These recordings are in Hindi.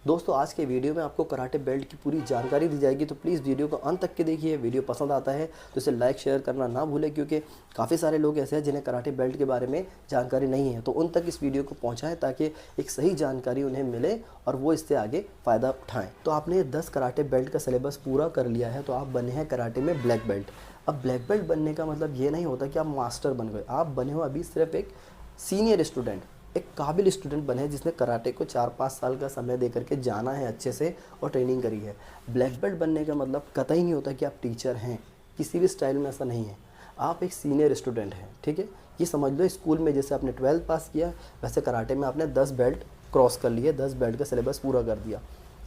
दोस्तों आज के वीडियो में आपको कराटे बेल्ट की पूरी जानकारी दी जाएगी, तो प्लीज़ वीडियो को अंत तक के देखिए। वीडियो पसंद आता है तो इसे लाइक शेयर करना ना भूलें, क्योंकि काफ़ी सारे लोग ऐसे हैं जिन्हें कराटे बेल्ट के बारे में जानकारी नहीं है, तो उन तक इस वीडियो को पहुंचाएं ताकि एक सही जानकारी उन्हें मिले और वो इससे आगे फ़ायदा उठाएँ। तो आपने 10 कराटे बेल्ट का सिलेबस पूरा कर लिया है, तो आप बने हैं कराटे में ब्लैक बेल्ट। अब ब्लैक बेल्ट बनने का मतलब ये नहीं होता कि आप मास्टर बन गए, आप बने हो अभी सिर्फ एक सीनियर स्टूडेंट, एक काबिल स्टूडेंट बने जिसने कराटे को 4-5 साल का समय दे करके जाना है अच्छे से और ट्रेनिंग करी है। ब्लैक बेल्ट बनने का मतलब कतई नहीं होता कि आप टीचर हैं, किसी भी स्टाइल में ऐसा नहीं है। आप एक सीनियर स्टूडेंट हैं, ठीक है। ये समझ लो स्कूल में जैसे आपने 12th पास किया, वैसे कराटे में आपने 10 बेल्ट क्रॉस कर लिए, 10 बेल्ट का सिलेबस पूरा कर दिया।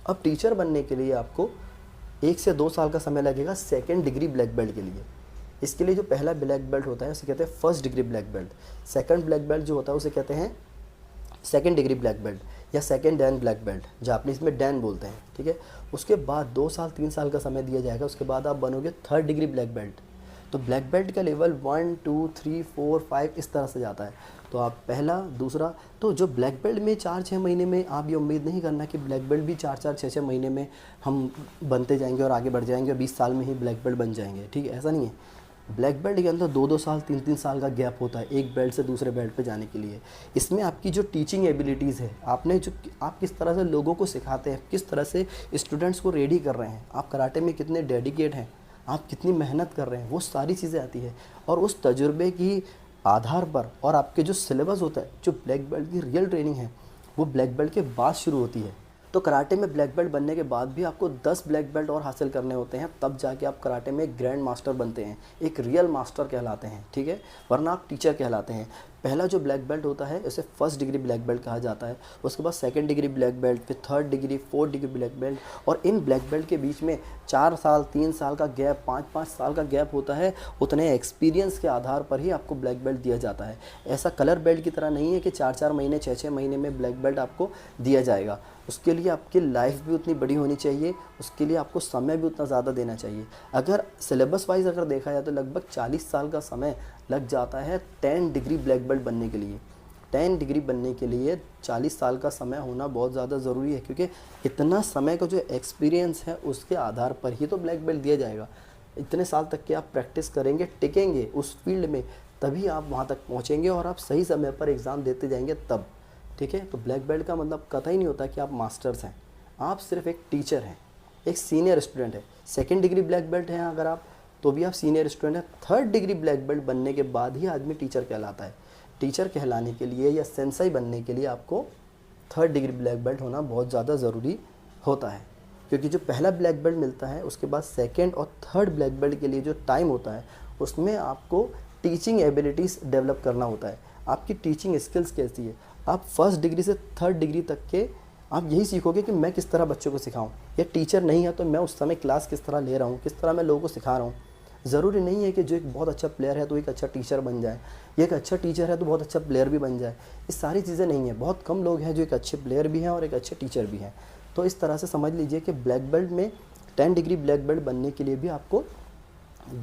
अब टीचर बनने के लिए आपको 1 से 2 साल का समय लगेगा सेकेंड डिग्री ब्लैक बेल्ट के लिए। इसके लिए जो पहला ब्लैक बेल्ट होता है उसे कहते हैं first degree black belt. Second black belt जो होता है उसे कहते हैं सेकेंड डिग्री ब्लैक बेल्ट या second Dan black belt, Japanese में डैन बोलते हैं, ठीक है। उसके बाद 2 साल 3 साल का समय दिया जाएगा, उसके बाद आप बनोगे थर्ड डिग्री ब्लैक बेल्ट। तो ब्लैक बेल्ट का लेवल 1 2 3 4 5 इस तरह से जाता है। तो आप पहला दूसरा, तो जो ब्लैक बेल्ट में 4-6 महीने में आप ये उम्मीद नहीं करना कि ब्लैक बेल्ट भी 4-4 6-6 महीने में हम बनते जाएंगे और आगे बढ़ जाएंगे और 20 साल में ही ब्लैक बेल्ट बन जाएंगे, ठीक है, ऐसा नहीं है। ब्लैक बेल्ट के अंदर 2-2 साल 3-3 साल का गैप होता है एक बेल्ट से दूसरे बेल्ट पे जाने के लिए। इसमें आपकी जो टीचिंग एबिलिटीज़ है, आपने जो आप किस तरह से लोगों को सिखाते हैं, किस तरह से स्टूडेंट्स को रेडी कर रहे हैं, आप कराटे में कितने डेडिकेट हैं, आप कितनी मेहनत कर रहे हैं, वो सारी चीज़ें आती है। और उस तजुर्बे की आधार पर और आपके जो सिलेबस होता है, जो ब्लैक बेल्ट की रियल ट्रेनिंग है, वो ब्लैक बेल्ट के बाद शुरू होती है। तो कराटे में ब्लैक बेल्ट बनने के बाद भी आपको 10 ब्लैक बेल्ट और हासिल करने होते हैं, तब जाके आप कराटे में एक ग्रैंड मास्टर बनते हैं, एक रियल मास्टर कहलाते हैं, ठीक है, वरना आप टीचर कहलाते हैं। पहला जो ब्लैक बेल्ट होता है उसे फर्स्ट डिग्री ब्लैक बेल्ट कहा जाता है, उसके बाद सेकंड डिग्री ब्लैक बेल्ट, फिर third degree, fourth degree black belt, और इन ब्लैक बेल्ट के बीच में 4 साल 3 साल का गैप, 5-5 साल का गैप होता है। उतने एक्सपीरियंस के आधार पर ही आपको ब्लैक बेल्ट दिया जाता है। ऐसा कलर बेल्ट की तरह नहीं है कि 4-4 महीने 6-6 महीने में ब्लैक बेल्ट आपको दिया जाएगा। उसके लिए आपकी लाइफ भी उतनी बड़ी होनी चाहिए, उसके लिए आपको समय भी उतना ज़्यादा देना चाहिए। अगर सिलेबस वाइज अगर देखा जाए तो लगभग 40 साल का समय लग जाता है 10 डिग्री ब्लैक बेल्ट बनने के लिए। 10 डिग्री बनने के लिए 40 साल का समय होना बहुत ज़्यादा ज़रूरी है, क्योंकि इतना समय का जो एक्सपीरियंस है उसके आधार पर ही तो ब्लैक बेल्ट दिया जाएगा। इतने साल तक के आप प्रैक्टिस करेंगे, टिकेंगे उस फील्ड में, तभी आप वहाँ तक पहुँचेंगे और आप सही समय पर एग्ज़ाम देते जाएंगे तब, ठीक है। तो ब्लैक बेल्ट का मतलब कतई नहीं होता कि आप मास्टर्स हैं, आप सिर्फ एक टीचर हैं, एक सीनियर स्टूडेंट है। सेकंड डिग्री ब्लैक बेल्ट हैं अगर आप, तो भी आप सीनियर स्टूडेंट हैं। थर्ड डिग्री ब्लैक बेल्ट बनने के बाद ही आदमी टीचर कहलाता है। टीचर कहलाने के लिए या सेंसाई बनने के लिए आपको थर्ड डिग्री ब्लैक बेल्ट होना बहुत ज़्यादा ज़रूरी होता है, क्योंकि जो पहला ब्लैक बेल्ट मिलता है उसके बाद सेकेंड और थर्ड ब्लैक बेल्ट के लिए जो टाइम होता है उसमें आपको टीचिंग एबिलिटीज़ डेवलप करना होता है। आपकी टीचिंग स्किल्स कैसी है, आप फर्स्ट डिग्री से थर्ड डिग्री तक के आप यही सीखोगे कि मैं किस तरह बच्चों को सिखाऊं, या टीचर नहीं है तो मैं उस समय क्लास किस तरह ले रहा हूं, किस तरह मैं लोगों को सिखा रहा हूं। ज़रूरी नहीं है कि जो एक बहुत अच्छा प्लेयर है तो एक अच्छा टीचर बन जाए, या एक अच्छा टीचर है तो बहुत अच्छा प्लेयर भी बन जाए। ये सारी चीज़ें नहीं है। बहुत कम लोग हैं जो एक अच्छे प्लेयर भी हैं और एक अच्छे टीचर भी हैं। तो इस तरह से समझ लीजिए कि ब्लैक बेल्ट में 10 डिग्री ब्लैक बेल्ट बनने के लिए भी आपको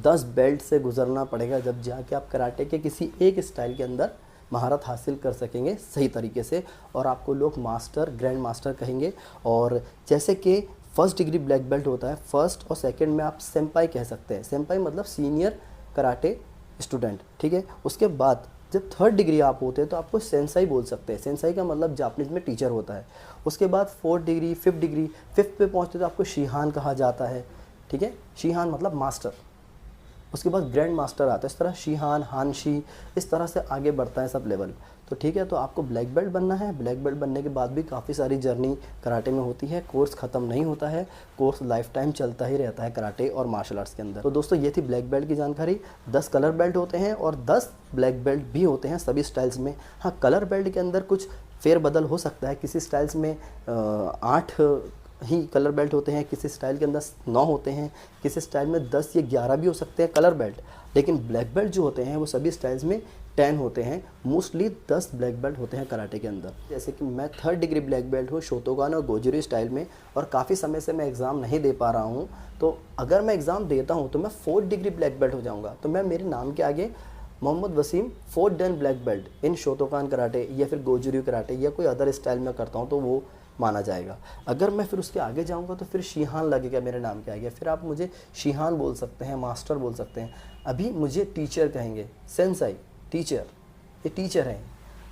10 बेल्ट से गुजरना पड़ेगा, जब जाके आप कराटे के किसी एक स्टाइल के अंदर महारत हासिल कर सकेंगे सही तरीके से, और आपको लोग मास्टर, ग्रैंड मास्टर कहेंगे। और जैसे कि फर्स्ट डिग्री ब्लैक बेल्ट होता है, फर्स्ट और सेकंड में आप सेंपाई कह सकते हैं। सेंपाई मतलब सीनियर कराटे स्टूडेंट, ठीक है। उसके बाद जब थर्ड डिग्री आप होते हैं तो आपको सेंसाई बोल सकते हैं। सेंसाई का मतलब जापानीज में टीचर होता है। उसके बाद fourth degree, fifth degree, fifth पे पहुँचते तो आपको शिहान कहा जाता है, ठीक है। शिहान मतलब मास्टर। उसके बाद ग्रैंड मास्टर आता है। इस तरह शिहान, हानशी, इस तरह से आगे बढ़ता है सब लेवल। तो ठीक है, तो आपको ब्लैक बेल्ट बनना है। ब्लैक बेल्ट बनने के बाद भी काफ़ी सारी जर्नी कराटे में होती है, कोर्स ख़त्म नहीं होता है, कोर्स लाइफ टाइम चलता ही रहता है कराटे और मार्शल आर्ट्स के अंदर। तो दोस्तों ये थी ब्लैक बेल्ट की जानकारी। 10 कलर बेल्ट होते हैं और 10 ब्लैक बेल्ट भी होते हैं सभी स्टाइल्स में। हाँ, कलर बेल्ट के अंदर कुछ फेरबदल हो सकता है, किसी स्टाइल्स में 8 ही कलर बेल्ट होते हैं, किसी स्टाइल के अंदर 9 होते हैं, किसी स्टाइल में 10 या 11 भी हो सकते हैं कलर बेल्ट। लेकिन ब्लैक बेल्ट जो होते हैं वो सभी स्टाइल्स में 10 होते हैं। मोस्टली 10 ब्लैक बेल्ट होते हैं कराटे के अंदर। जैसे कि मैं थर्ड डिग्री ब्लैक बेल्ट हूँ शोतोकान और गोजुरी स्टाइल में, और काफ़ी समय से मैं एग्ज़ाम नहीं दे पा रहा हूँ। तो अगर मैं एग्ज़ाम देता हूँ तो मैं फोर्थ डिग्री ब्लैक बेल्ट हो जाऊँगा। तो मैं मेरे नाम के आगे Mohammed Wasim fourth dan black belt in Shotokan karate या फिर गोजुरी कराटे या कोई अदर स्टाइल में करता हूँ, तो वो माना जाएगा। अगर मैं फिर उसके आगे जाऊँगा तो फिर शिहान लगेगा मेरे नाम के आगे, फिर आप मुझे शिहान बोल सकते हैं, मास्टर बोल सकते हैं। अभी मुझे टीचर कहेंगे, सेंसाई टीचर, ये टीचर हैं,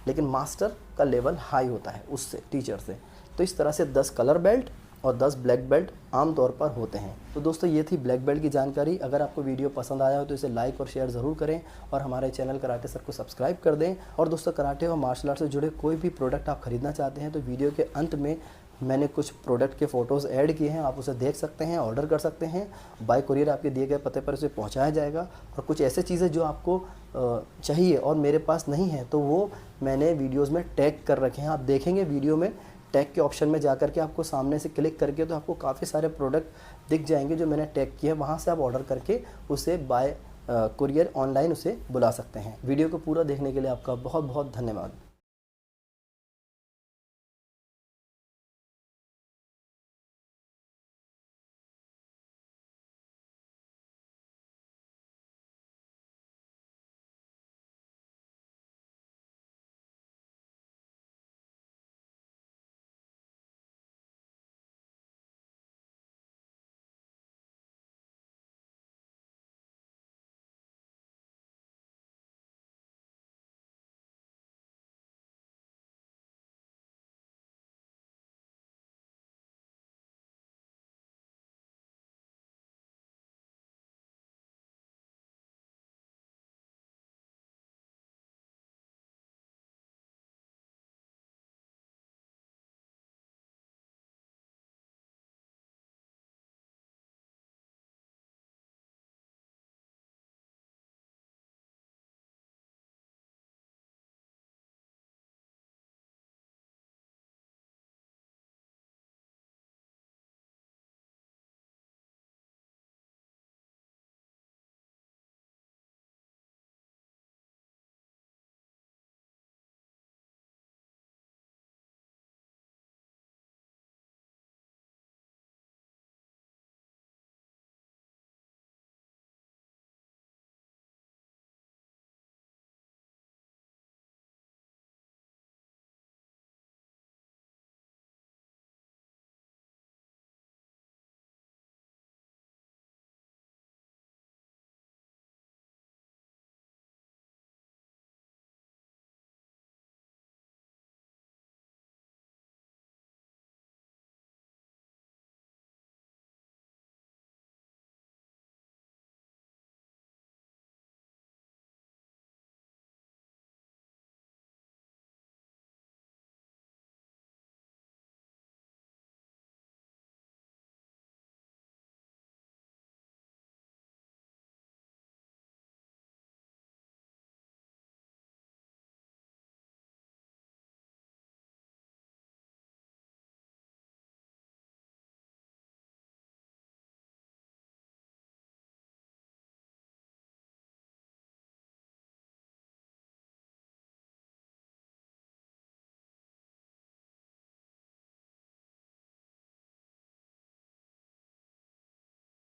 लेकिन मास्टर का लेवल हाई होता है उससे, टीचर से। तो इस तरह से 10 कलर बेल्ट और 10 ब्लैक बेल्ट आमतौर पर होते हैं। तो दोस्तों ये थी ब्लैक बेल्ट की जानकारी। अगर आपको वीडियो पसंद आया हो तो इसे लाइक और शेयर ज़रूर करें और हमारे चैनल कराटे सर को सब्सक्राइब कर दें। और दोस्तों कराटे और मार्शल आर्ट से जुड़े कोई भी प्रोडक्ट आप खरीदना चाहते हैं तो वीडियो के अंत में मैंने कुछ प्रोडक्ट के फ़ोटोज़ ऐड किए हैं, आप उसे देख सकते हैं, ऑर्डर कर सकते हैं। बाय कुरियर आपके दिए गए पते पर उसे पहुंचाया जाएगा। और कुछ ऐसे चीज़ें जो आपको चाहिए और मेरे पास नहीं है तो वो मैंने वीडियोज़ में टैग कर रखे हैं। आप देखेंगे वीडियो में टैग के ऑप्शन में जाकर के आपको सामने से क्लिक करके तो आपको काफ़ी सारे प्रोडक्ट दिख जाएंगे जो मैंने टैग किए हैं। वहाँ से आप ऑर्डर करके उसे बाय कुरियर ऑनलाइन उसे बुला सकते हैं। वीडियो को पूरा देखने के लिए आपका बहुत बहुत धन्यवाद।